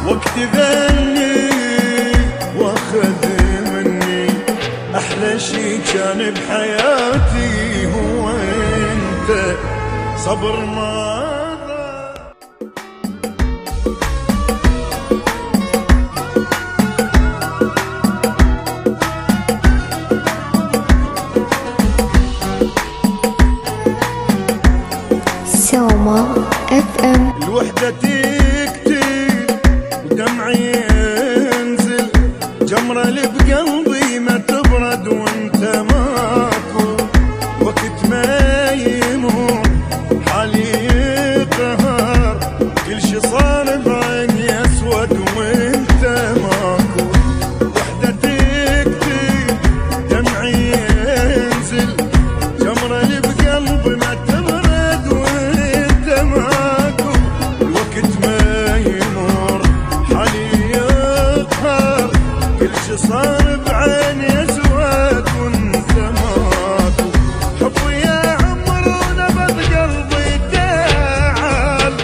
وقت ذلي واخذ مني احلى شي كان بحياتي هو انت، صبر ما سوما FM. الوحدة تكتي ودمعي ينزل، جمرة اللي بقلبي ما تبرد وانت ماكو، وقت ما يمر حالي يقهر، كل شي صار بعيني اسود وانت ماكو. وحدة تكتي دمعي ينزل، جمرة اللي بقلبي ما تبرد وانت ماكو، الوقت ما يمر حالي يقهر، كل شي صار بعيني اسود وانت ماكو. حبي يا عمر ونبض قلبي تعال،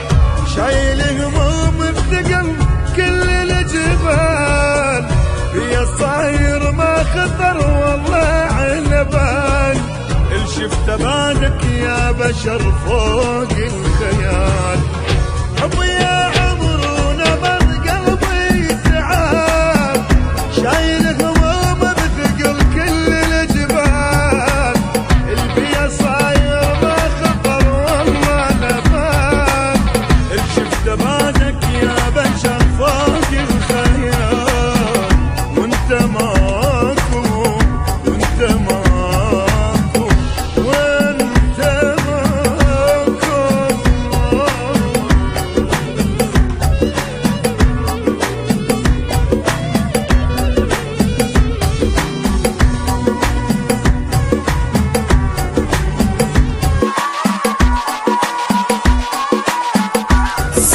شايل هموم بثقل كل الجبال، يا صاير ما خطر والله عنبال، شفت بعدك يا بشر فوق الخيال. حبي يا عمر ونبض قلبي تعال، شايل هموم بثقل كل الجبال، البيا صاير ما خطر والله نبال، شفت بعدك يا بشر فوق الخيال، وانت ماكو وانت ماكو.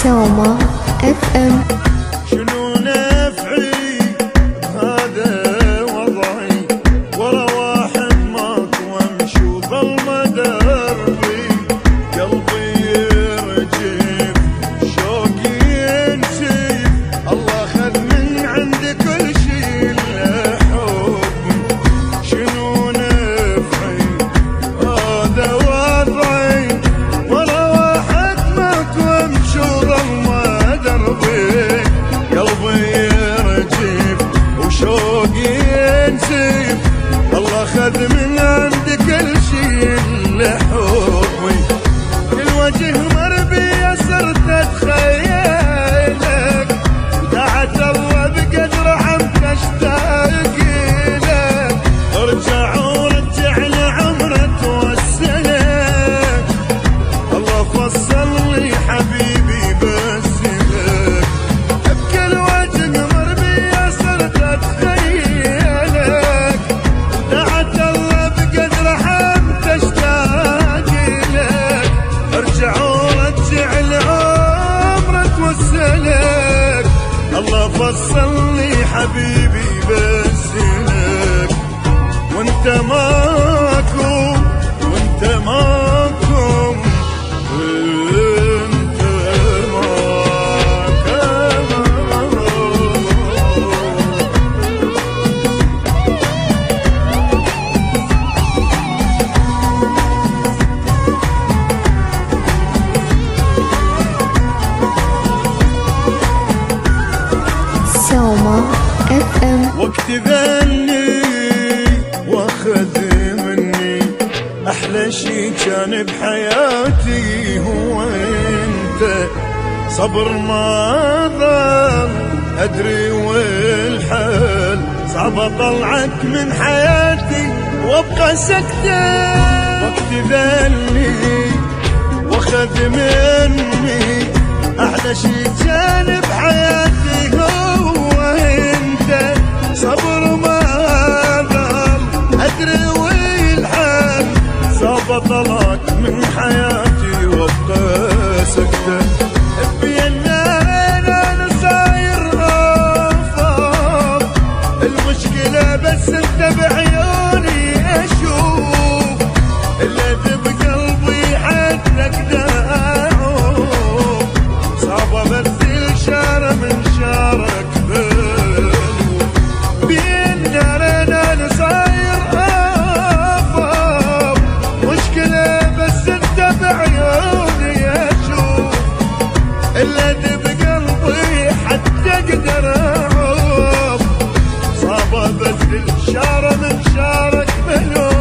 سوما FM. شنو نفعي هذا وضعي، ورا واحد ماكو وامشي وظلمه دربي، قلبي يرجف شوقي ينسيف، الله خذ من عندي كل شي الا حبي. شنو نفعي هذا وضعي، ورا واحد ماكو وامشي وظلمه دربي، قلبي يرجف وشوقي ينسيف، الله خذ من عندي كل شي الا حبي. الوجه مربي صرت اتخيلك، دعت الله بقدر حمد اشتاق لك، ارجع ورجعني عمري توسلك، الله فصل لي حبيبي بس لك، بكل وجه مربي صرت اتخيلك، دعت الله بقدر حمد اشتاق لك، ارجع ورجعني عمري توسلك، الله فصل لي حبيبي بس لك، وانت ماكو وانت ماكو وانت ماكو. سوما FM. وقت ذلي واخذ مني احلى شي كان بحياتي هو انت، صبر ما ضل ادري والحال، صعب اطلعك من حياتي وابقى سكتة. وقت ذلي واخذ مني احلى شي كان بحياتي هو انت، صبر ما ضل ادري والحال، صعب اطلعك من حياتي وابقى سكتة. بيننا انا صاير افضل، المشكلة بس انت بعيوني اشوف، شارة من شارك ملون